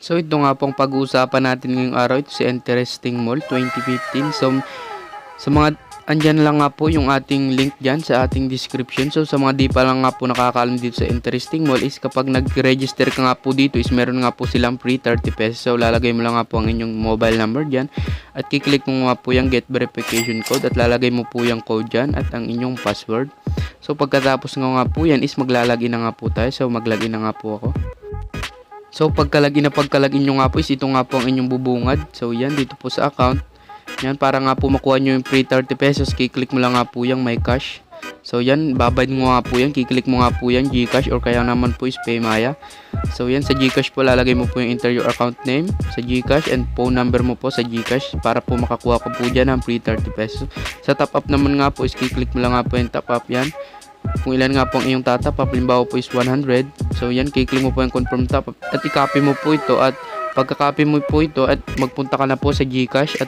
So ito nga pong pag-uusapan natin ngayong araw, ito si Interesting Mall 2015. So sa mga andyan lang nga po yung ating link dyan sa ating description. So sa mga di pa lang nga po nakakaalam dito sa Interesting Mall is kapag nag-register ka nga po dito is meron nga po silang free 30 pesos. So lalagay mo lang nga po ang inyong mobile number dyan at kiklik mo nga po yung get verification code at lalagay mo po yung code dyan at ang inyong password. So pagkatapos nga po yan is maglalagin na nga po tayo. So maglagin na nga po ako. So pagkalagin nyo nga po is ito nga po ang inyong bubungad. So yan dito po sa account. Yan para nga po makuha nyo yung free 30 pesos. Kiklik mo lang nga po yung my cash. So yan babad mo nga po yan. Kiklik mo nga po yan Gcash or kaya naman po is Paymaya. So yan sa Gcash po lalagay mo po yung enter your account name sa Gcash and phone number mo po sa Gcash para po makakuha ko po dyan ng free 30 pesos. Sa top up naman nga po is kiklik mo lang nga po yung top up yan. Kung ilan nga po ang iyong tatap, halimbawa po is 100. So yan, kiklik mo po yung confirm top up at i-copy mo po ito at pagka-copy mo po ito at magpunta ka na po sa Gcash at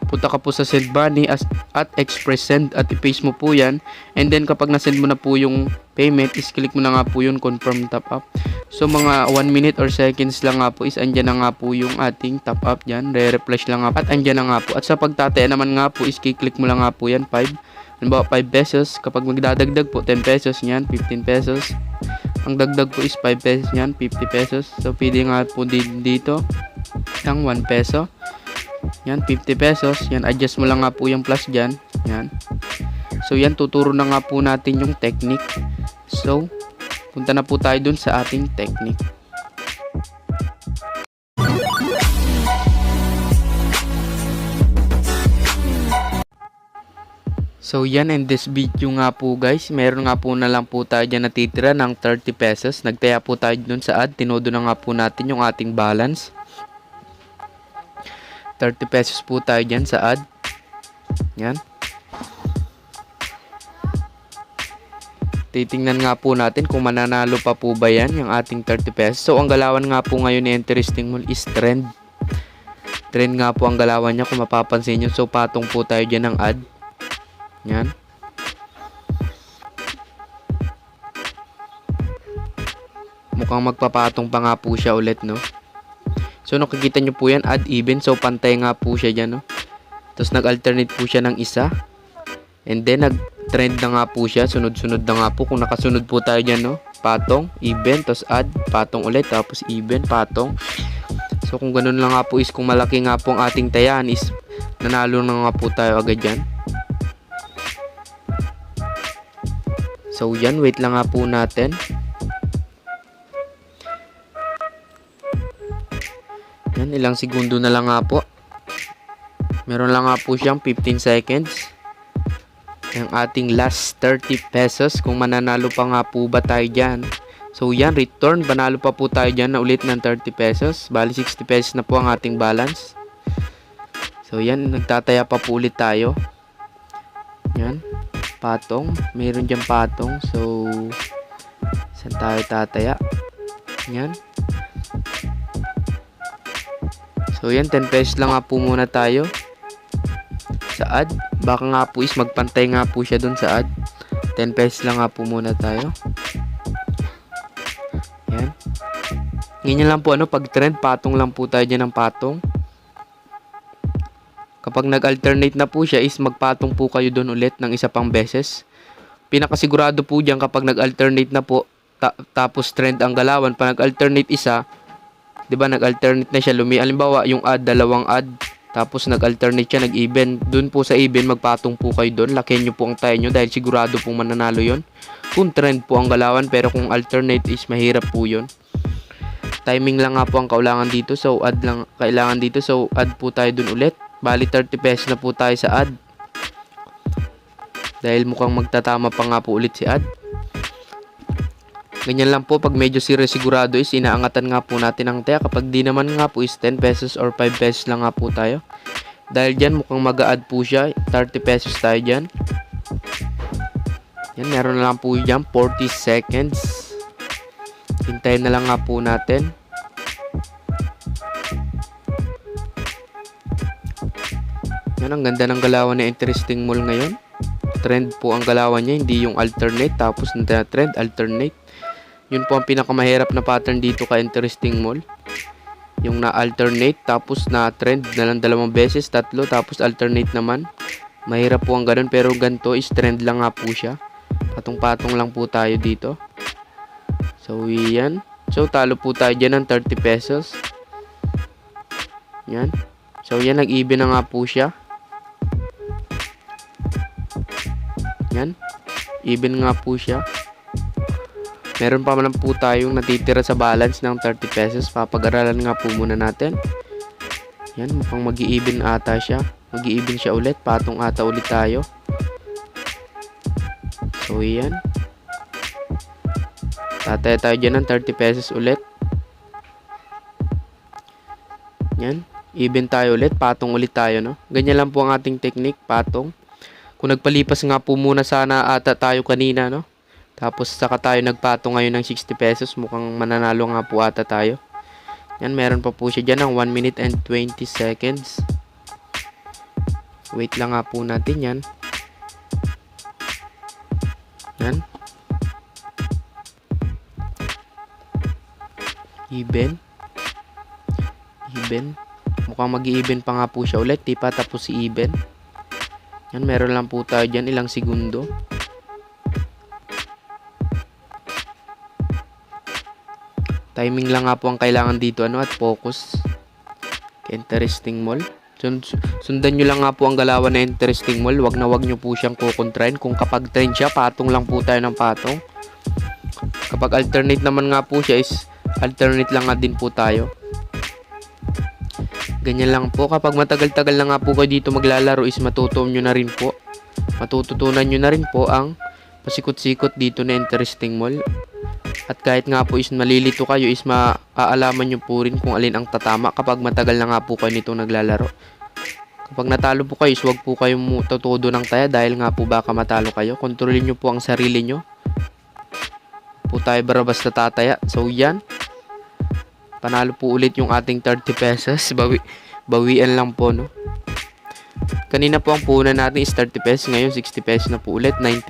punta ka po sa send money at express send at i-paste mo po yan. And then kapag na-send mo na po yung payment is click mo na nga po yung confirm top up. So mga 1 minute or seconds lang nga po is andyan na nga po yung ating top up dyan. Re-refresh lang nga po at andyan na nga po. At sa pagtataya naman nga po is kiklik mo lang nga po yan 5. Halimbawa 5 pesos, kapag magdadagdag po 10 pesos niyan, 15 pesos. Ang dagdag po is 5 pesos niyan, 50 pesos. So pwede nga po dito ng 1 peso. Yan, 50 pesos. Yan, adjust mo lang nga po yung plus diyan. Yan. So yan, tuturo na nga po natin yung technique. So punta na po tayo dun sa ating technique. So yan, in this video nga po guys, meron nga po na lang po tayo dyan natitira ng 30 pesos. Nagtaya po tayo dun sa ad, tinodo na nga po natin yung ating balance. 30 pesos po tayo dyan sa ad. Yan. Titingnan nga po natin kung mananalo pa po ba yan, yung ating 30 pesos. So ang galawan nga po ngayon ni Interesting Mall is trend. Trend nga po ang galawan niya kung mapapansin nyo. So patong po tayo dyan ng ad. Yan. Mukhang magpapatong pa nga po siya ulit, no? So nakikita nyo po yan, add even. So pantay nga po siya dyan, no? Tapos nag-alternate po siya ng isa. And then nag-trend na nga po siya. Sunod-sunod na nga po. Kung nakasunod po tayo dyan, no? Patong, even, tapos add, patong ulit, tapos even, patong. So kung ganun lang nga po is kung malaki nga po ang ating tayan is nanalo na nga po tayo agad dyan. So yan, wait lang nga po natin. Yan, ilang segundo na lang nga po. Meron lang nga po siyang 15 seconds. Yung ating last 30 pesos. Kung mananalo pa nga po ba tayo dyan. So yan, return. Panalo pa po tayo dyan na ulit ng 30 pesos. Bali 60 pesos na po ang ating balance. So yan, nagtataya pa po ulit tayo. Yan. Patong, mayroon dyan patong. So saan tayo tataya? Yan. So yan, 10 pesos lang nga po muna tayo sa ad. Baka nga po is magpantay nga po siya dun sa ad. 10 pesos lang nga po muna tayo. Yan. Ganyan lang po, ano, pag trend, patong lang po tayo dyan ng patong. Kapag nag-alternate na po siya is magpatong po kayo doon ulit ng isa pang beses. Pinakasigurado po diyan kapag nag-alternate na po tapos trend ang galawan, pa nag-alternate isa, 'di ba, nag-alternate na siya, halimbawa yung ad, dalawang ad, tapos nag-alternate siya, nag-even, doon po sa even magpatong po kayo doon. Lakihan niyo po ang tayo niyo dahil sigurado pong mananalo 'yon. Kung trend po ang galawan, pero kung alternate is mahirap po 'yon. Timing lang nga po ang kailangan dito. So ad lang kailangan dito. So ad po tayo doon ulit. Bali 30 pesos na po tayo sa ad. Dahil mukhang magtatama pa nga po ulit si ad. Ganyan lang po pag medyo sigurado is inaangatan nga po natin ang taya. Kapag di naman nga po is 10 pesos or 5 pesos lang nga po tayo. Dahil dyan mukhang mag-a-add po siya. 30 pesos tayo dyan. Yan, meron na lang po dyan 40 seconds. Hintayin na lang nga po natin. Yan, ang ganda ng galawan na Interesting Mall ngayon. Trend po ang galawan niya, hindi yung alternate tapos na trend, alternate. Yun po ang pinakamahirap na pattern dito ka Interesting Mall. yung na-alternate, tapos na-trend na lang 2 beses, 3, tapos alternate naman. Mahirap po ang ganun, pero ganito is trend lang nga po siya. Patong-patong lang po tayo dito. So, yan. So, talo po tayo dyan ng 30 pesos. Yan. So, yan. Nag-even na nga po siya. Yan. Even nga po siya. Meron pa man po tayong natitira sa balance ng 30 pesos. Papag-aralan nga po muna natin. Yan, mukhang mag-i-even ata siya. Mag-i-even siya ulit. Patong ata ulit tayo. So, yan. Tataya tayo dyan ng 30 pesos ulit. Yan. Even tayo ulit. Patong ulit tayo, no? Ganyan lang po ang ating technique. Patong. Kung nagpalipas nga po muna sana ata tayo kanina, no? Tapos saka tayo nagpatong ngayon ng 60 pesos. Mukhang mananalo nga po ata tayo. Yan, meron pa po siya dyan ng 1 minute and 20 seconds. Wait lang nga po natin yan. Yan. Even. Even. Mukhang mag-i-even pa nga po siya ulit. Di pa tapos si even. Yan, meron lang po tayo dyan. Ilang segundo. Timing lang nga po ang kailangan dito, ano, at focus. Interesting Mall. Sundan nyo lang nga po ang galawan na Interesting Mall. Wag nyo po siyang kukontrain. Kung kapag trend siya, patong lang po tayo ng patong. Kapag alternate naman nga po siya is alternate lang nga din po tayo. Ganyan lang po. Kapag matagal-tagal na nga po kayo dito maglalaro is matutunan nyo na rin po. Matututunan nyo na rin po ang pasikot-sikot dito na Interesting Mall. At kahit nga po is malilito kayo is maaalaman nyo po rin kung alin ang tatama kapag matagal na nga po kayo nito naglalaro. Kapag natalo po kayo is huwag po kayong tutudo ng taya dahil nga po baka matalo kayo. Kontrolin nyo po ang sarili nyo. Po tayo basta tataya. So yan. Panalo po ulit yung ating 30 pesos. Bawian lang po, no. Kanina po ang puhunan natin is 30 pesos. Ngayon 60 pesos na po ulit. 90.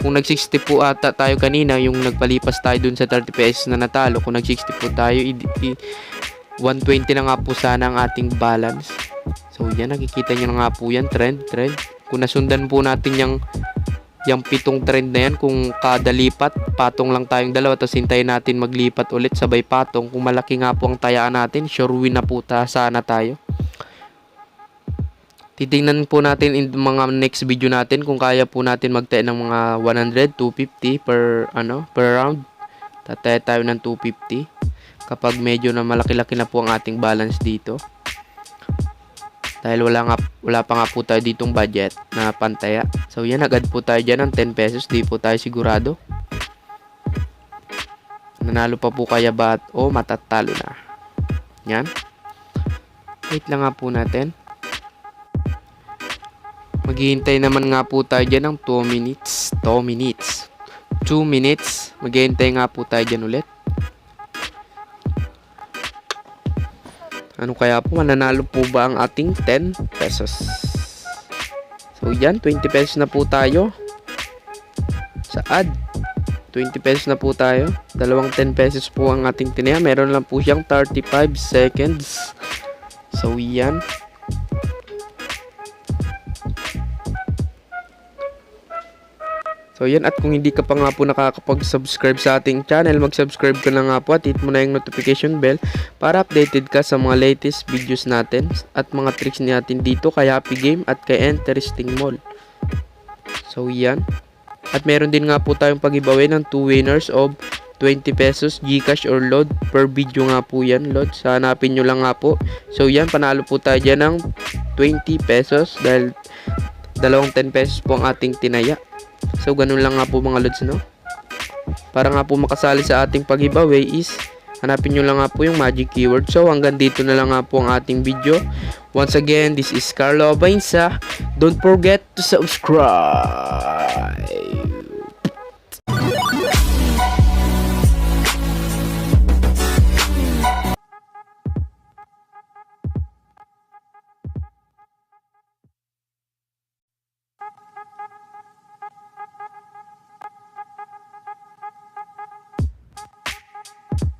Kung nag-60 po ata tayo kanina, yung nagpalipas tayo dun sa 30 pesos na natalo. Kung nag-60 po tayo, 120 na nga po sana ang ating balance. So yan, nakikita nyo na nga po yan. Trend. Kung nasundan po natin yung 7 trend na yan, kung kada lipat, patong lang tayong dalawa, tapos hintayin natin maglipat ulit sabay patong. Kung malaki nga po ang tayaan natin, sure win na po sana tayo. Titingnan po natin in mga next video natin kung kaya po natin magtaya ng mga 100, 250 per round. Tataya tayo ng 250 kapag medyo na malaki-laki na po ang ating balance dito. Dahil wala pa nga po tayo ditong budget na pantaya. So yan, agad po tayo dyan ng 10 pesos. Di po tayo sigurado. Nanalo pa po kaya ba o matatalo na? Yan. Wait lang nga po natin. Maghihintay naman nga po tayo dyan ng 2 minutes. 2 minutes. Maghihintay nga po tayo dyan ulit. Ano kaya po? Mananalo po ba ang ating 10 pesos? So yan, 20 pesos na po tayo. Sa ad. 20 pesos na po tayo. Dalawang 10 pesos po ang ating tinaya. Meron lang po siyang 35 seconds. So yan. So yan, at kung hindi ka pa nga po nakakapag-subscribe sa ating channel, mag-subscribe ka na nga po at hit mo na yung notification bell para updated ka sa mga latest videos natin at mga tricks natin dito kay Happy Game at kay Interesting Mall. So yan. At meron din nga po tayong pag-giveaway ng 2 winners of 20 pesos GCash or load per video nga po yan, load. Hanapin nyo lang nga po. So yan, panalo po tayo dyan ng 20 pesos dahil dalawang 10 pesos po ang ating tinaya. So, ganun lang nga po mga lods, no? Para nga po makasali sa ating pag-giveaway is hanapin nyo lang nga po yung magic keyword. So, hanggang dito na lang nga po ang ating video. Once again, this is Carlo Abainsa. Don't forget to subscribe.